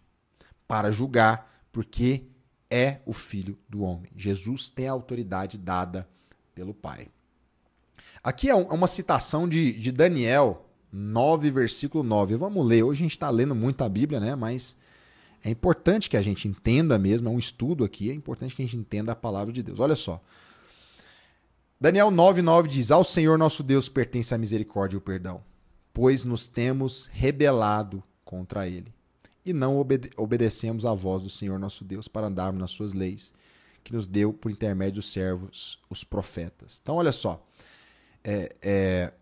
para julgar, porque é o Filho do homem. Jesus tem a autoridade dada pelo Pai. Aqui é uma citação de Daniel 9, versículo 9. Vamos ler. Hoje a gente está lendo muito a Bíblia, né? Mas é importante que a gente entenda mesmo, é um estudo aqui, é importante que a gente entenda a palavra de Deus. Olha só. Daniel 9:9 diz: Ao Senhor nosso Deus pertence a misericórdia e o perdão, pois nos temos rebelado contra ele. E não obedecemos à voz do Senhor nosso Deus para andarmos nas suas leis, que nos deu por intermédio dos servos, os profetas. Então, olha só.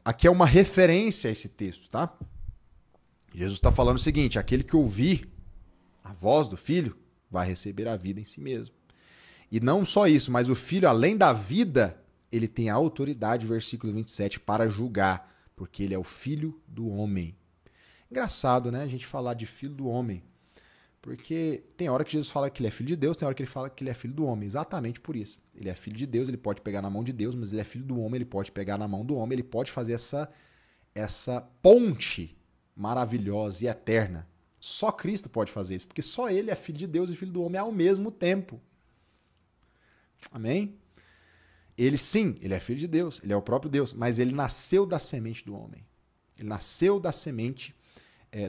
Aqui é uma referência a esse texto, tá? Jesus está falando o seguinte: aquele que ouvir a voz do Filho vai receber a vida em si mesmo. E não só isso, mas o Filho, além da vida, ele tem a autoridade, versículo 27, para julgar, porque ele é o Filho do homem. Engraçado, né? A gente falar de Filho do homem, porque tem hora que Jesus fala que ele é Filho de Deus, tem hora que ele fala que ele é Filho do homem, exatamente por isso. Ele é Filho de Deus, ele pode pegar na mão de Deus, mas ele é Filho do homem, ele pode pegar na mão do homem, ele pode fazer essa ponte, maravilhosa e eterna. Só Cristo pode fazer isso, porque só ele é filho de Deus e filho do homem ao mesmo tempo. Amém? Ele sim, ele é filho de Deus, ele é o próprio Deus, mas ele nasceu da semente do homem. Ele nasceu da semente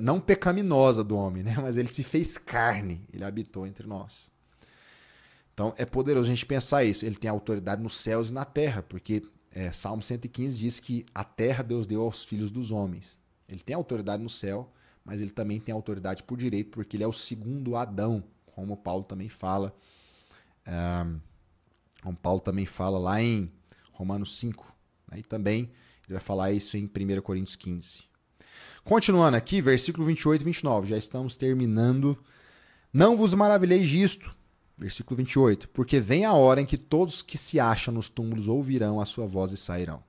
não pecaminosa do homem, né? Mas ele se fez carne, ele habitou entre nós. Então é poderoso a gente pensar isso. Ele tem autoridade nos céus e na terra, porque Salmo 115 diz que a terra Deus deu aos filhos dos homens. Ele tem autoridade no céu, mas ele também tem autoridade por direito, porque ele é o segundo Adão, como Paulo também fala. Como Paulo também fala lá em Romanos 5. Né? E também ele vai falar isso em 1 Coríntios 15. Continuando aqui, versículo 28 e 29. Já estamos terminando. Não vos maravilheis disto. Versículo 28. Porque vem a hora em que todos que se acham nos túmulos ouvirão a sua voz e sairão.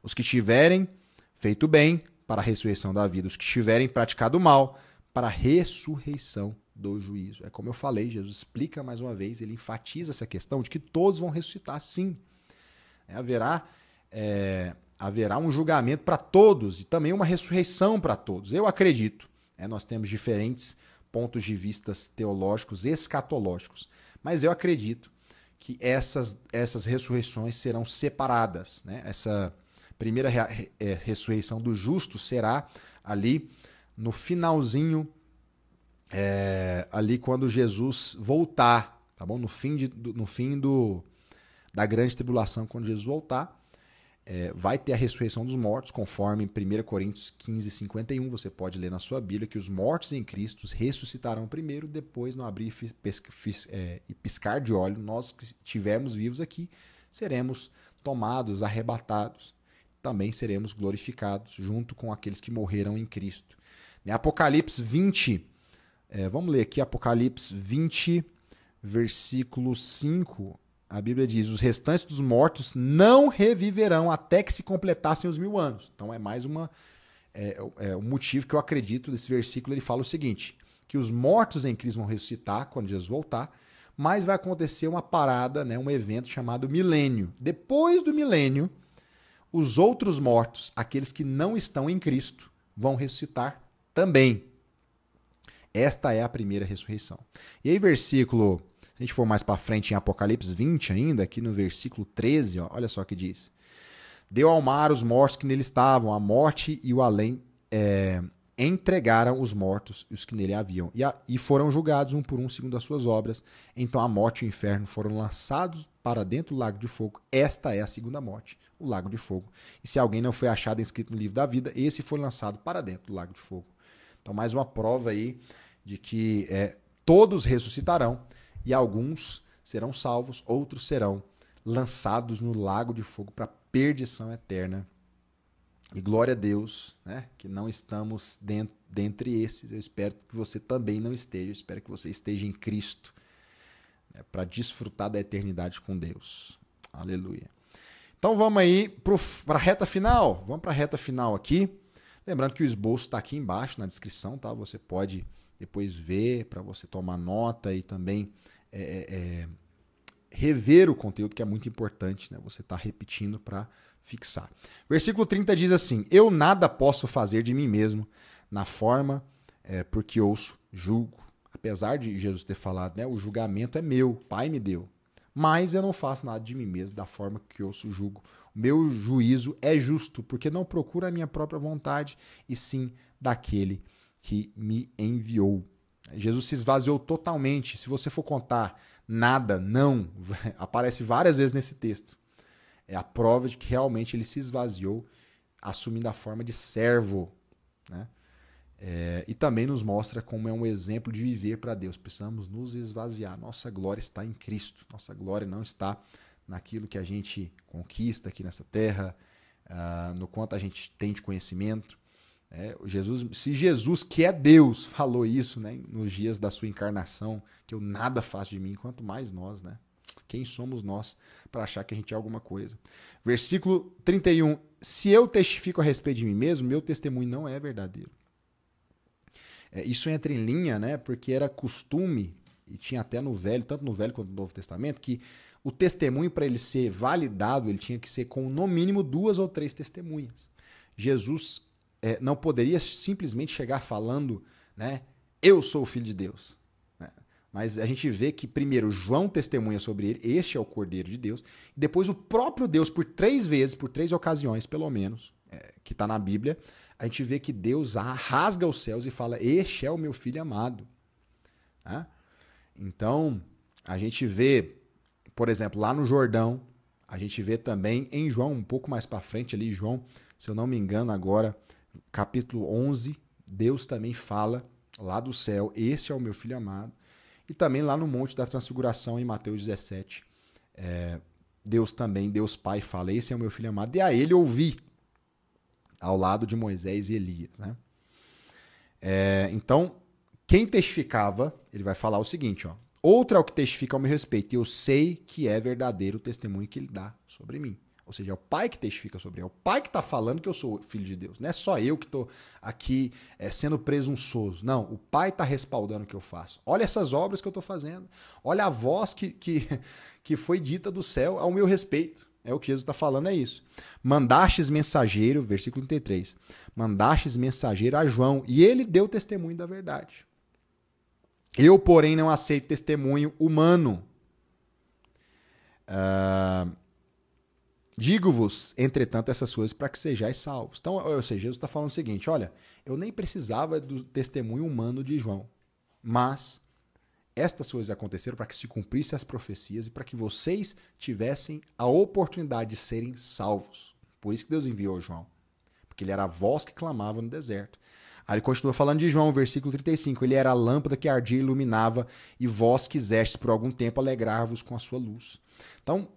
Os que tiverem feito bem, para a ressurreição da vida. Os que tiverem praticado mal, para a ressurreição do juízo. É como eu falei, Jesus explica mais uma vez, ele enfatiza essa questão de que todos vão ressuscitar sim. Haverá um julgamento para todos e também uma ressurreição para todos. Eu acredito. Nós temos diferentes pontos de vista teológicos, escatológicos, mas eu acredito que essas ressurreições serão separadas. Né? Essa primeira ressurreição do justo será ali no finalzinho, ali quando Jesus voltar, tá bom? No fim da grande tribulação, quando Jesus voltar, vai ter a ressurreição dos mortos, conforme 1 Coríntios 15, 51, você pode ler na sua Bíblia, que os mortos em Cristo ressuscitarão primeiro, depois, no abrir e piscar de olho, nós que estivermos vivos aqui, seremos tomados, arrebatados, também seremos glorificados, junto com aqueles que morreram em Cristo. Em Apocalipse 20, vamos ler aqui Apocalipse 20, versículo 5, a Bíblia diz, os restantes dos mortos não reviverão até que se completassem os 1000 anos. Então é mais um motivo que eu acredito desse versículo. Ele fala o seguinte, que os mortos em Cristo vão ressuscitar quando Jesus voltar, mas vai acontecer uma parada, né, um evento chamado milênio. Depois do milênio, os outros mortos, aqueles que não estão em Cristo, vão ressuscitar também. Esta é a primeira ressurreição. E aí, versículo... Se a gente for mais para frente em Apocalipse 20 ainda, aqui no versículo 13, olha só o que diz. Deu ao mar os mortos que nele estavam, a morte e o além entregaram os mortos e os que nele haviam. E foram julgados um por um segundo as suas obras. Então a morte e o inferno foram lançados para dentro do lago de fogo. Esta é a segunda morte, o lago de fogo. E se alguém não foi achado inscrito no livro da vida, esse foi lançado para dentro do lago de fogo. Então mais uma prova aí de que todos ressuscitarão. E alguns serão salvos, outros serão lançados no lago de fogo para perdição eterna. E glória a Deus, né, que não estamos dentre esses. Eu espero que você também não esteja. Eu espero que você esteja em Cristo, né, para desfrutar da eternidade com Deus. Aleluia. Então vamos aí para a reta final. Vamos para a reta final aqui. Lembrando que o esboço está aqui embaixo na descrição, tá? Você pode depois ver para você tomar nota e também rever o conteúdo, que é muito importante, né? Você está repetindo para fixar. Versículo 30 diz assim, eu nada posso fazer de mim mesmo na forma porque ouço, julgo. Apesar de Jesus ter falado, né, o julgamento é meu, Pai me deu. Mas eu não faço nada de mim mesmo da forma que ouço, julgo. O meu juízo é justo, porque não procura a minha própria vontade, e sim daquele que me enviou. Jesus se esvaziou totalmente. Se você for contar nada, não, aparece várias vezes nesse texto. É a prova de que realmente ele se esvaziou, assumindo a forma de servo, né? E também nos mostra como é um exemplo de viver para Deus. Precisamos nos esvaziar. Nossa glória está em Cristo. Nossa glória não está naquilo que a gente conquista aqui nessa terra, no quanto a gente tem de conhecimento. Se Jesus, que é Deus, falou isso, né, nos dias da sua encarnação, que eu nada faço de mim, quanto mais nós, né? Quem somos nós para achar que a gente é alguma coisa? Versículo 31. Se eu testifico a respeito de mim mesmo, meu testemunho não é verdadeiro. Isso entra em linha, né, porque era costume, e tinha até no Velho, tanto no Velho quanto no Novo Testamento, que o testemunho, para ele ser validado, ele tinha que ser com no mínimo 2 ou 3 testemunhas. Jesus não poderia simplesmente chegar falando, né, eu sou o Filho de Deus. Né? Mas a gente vê que, primeiro, João testemunha sobre ele, este é o Cordeiro de Deus, e depois o próprio Deus, por 3 vezes, por 3 ocasiões, pelo menos, que está na Bíblia, a gente vê que Deus rasga os céus e fala, este é o meu Filho amado. Tá? Então, a gente vê, por exemplo, lá no Jordão, a gente vê também em João, um pouco mais para frente ali, João, se eu não me engano agora, capítulo 11, Deus também fala lá do céu, esse é o meu Filho amado. E também lá no Monte da Transfiguração, em Mateus 17, Deus também, Deus Pai fala, esse é o meu Filho amado. E a ele ouvi, ao lado de Moisés e Elias. Né? Então, quem testificava, ele vai falar o seguinte, ó, outro é o que testifica ao meu respeito, e eu sei que é verdadeiro o testemunho que ele dá sobre mim. Ou seja, é o Pai que testifica sobre mim, é o Pai que está falando que eu sou filho de Deus. Não é só eu que estou aqui sendo presunçoso. Não, o Pai está respaldando o que eu faço. Olha essas obras que eu estou fazendo. Olha a voz que foi dita do céu ao meu respeito. É o que Jesus está falando, é isso. Mandastes mensageiro, versículo 33, mandastes mensageiro a João, e ele deu testemunho da verdade. Eu, porém, não aceito testemunho humano. Digo-vos, entretanto, essas coisas para que sejais salvos. Então, ou seja, Jesus está falando o seguinte, olha, eu nem precisava do testemunho humano de João, mas estas coisas aconteceram para que se cumprissem as profecias e para que vocês tivessem a oportunidade de serem salvos. Por isso que Deus enviou João, porque ele era a voz que clamava no deserto. Aí ele continua falando de João, versículo 35, ele era a lâmpada que ardia e iluminava, e vós quisestes por algum tempo alegrar-vos com a sua luz. Então,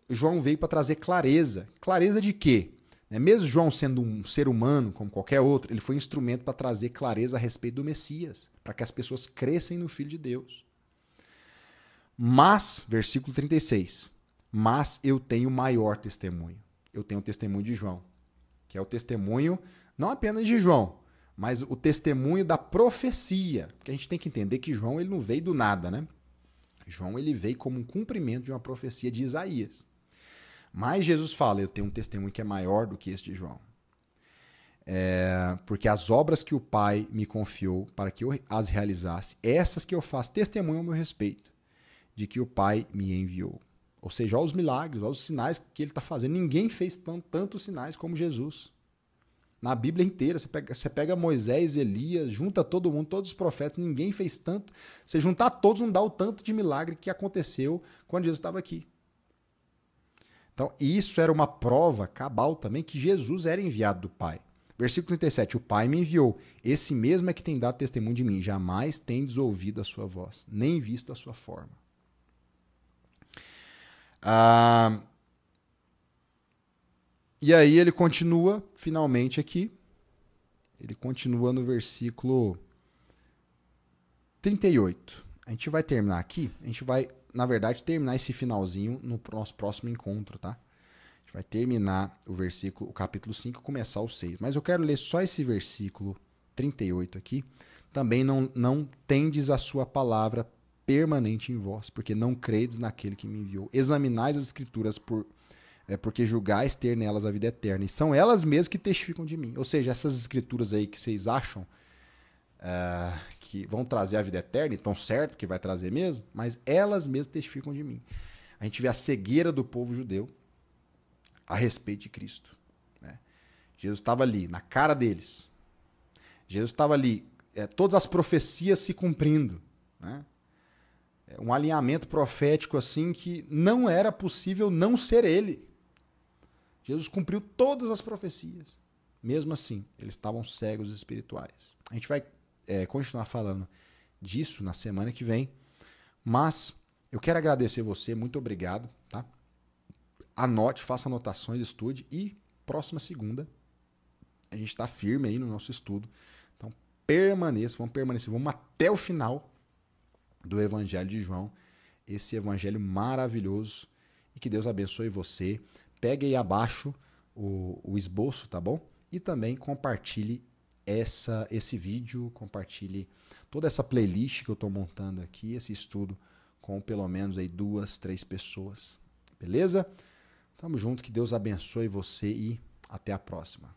João veio para trazer clareza. Clareza de quê? Mesmo João sendo um ser humano, como qualquer outro, ele foi instrumento para trazer clareza a respeito do Messias, para que as pessoas cresçam no Filho de Deus. Mas, versículo 36, mas eu tenho maior testemunho. Eu tenho o testemunho de João, que é o testemunho não apenas de João, mas o testemunho da profecia. Porque a gente tem que entender que João ele não veio do nada, né? João ele veio como um cumprimento de uma profecia de Isaías. Mas Jesus fala, eu tenho um testemunho que é maior do que esse de João. Porque as obras que o Pai me confiou para que eu as realizasse, essas que eu faço testemunho ao meu respeito, de que o Pai me enviou. Ou seja, olha os milagres, olha os sinais que ele está fazendo. Ninguém fez tantos sinais como Jesus. Na Bíblia inteira, você pega Moisés, Elias, junta todo mundo, todos os profetas, ninguém fez tanto. Você juntar todos não dá o tanto de milagre que aconteceu quando Jesus estava aqui. Então, isso era uma prova cabal também que Jesus era enviado do Pai. Versículo 37, o Pai me enviou. Esse mesmo é que tem dado testemunho de mim. Jamais tendes ouvido a sua voz, nem visto a sua forma. E aí ele continua, finalmente aqui, ele continua no versículo 38. A gente vai terminar aqui, a gente vai, na verdade, terminar esse finalzinho no nosso próximo encontro, tá? A gente vai terminar o capítulo 5 e começar o 6. Mas eu quero ler só esse versículo 38 aqui. Também não tendes a sua palavra permanente em vós, porque não credes naquele que me enviou. Examinais as escrituras porque julgais ter nelas a vida eterna. E são elas mesmas que testificam de mim. Ou seja, essas escrituras aí que vocês acham que vão trazer a vida eterna, e estão certo que vai trazer mesmo, mas elas mesmas testificam de mim. A gente vê a cegueira do povo judeu a respeito de Cristo. Né? Jesus estava ali, na cara deles. Jesus estava ali, todas as profecias se cumprindo. Né? Um alinhamento profético assim que não era possível não ser ele. Jesus cumpriu todas as profecias. Mesmo assim, eles estavam cegos espirituais. A gente vai continuar falando disso na semana que vem, mas eu quero agradecer você, muito obrigado. Tá? Anote, faça anotações, estude e próxima segunda a gente está firme aí no nosso estudo. Então vamos permanecer, vamos até o final do Evangelho de João, esse evangelho maravilhoso, e que Deus abençoe você. Pegue aí abaixo o esboço, tá bom? E também compartilhe esse vídeo, compartilhe toda essa playlist que eu estou montando aqui, esse estudo, com pelo menos aí 2, 3 pessoas. Beleza? Tamo junto, que Deus abençoe você e até a próxima.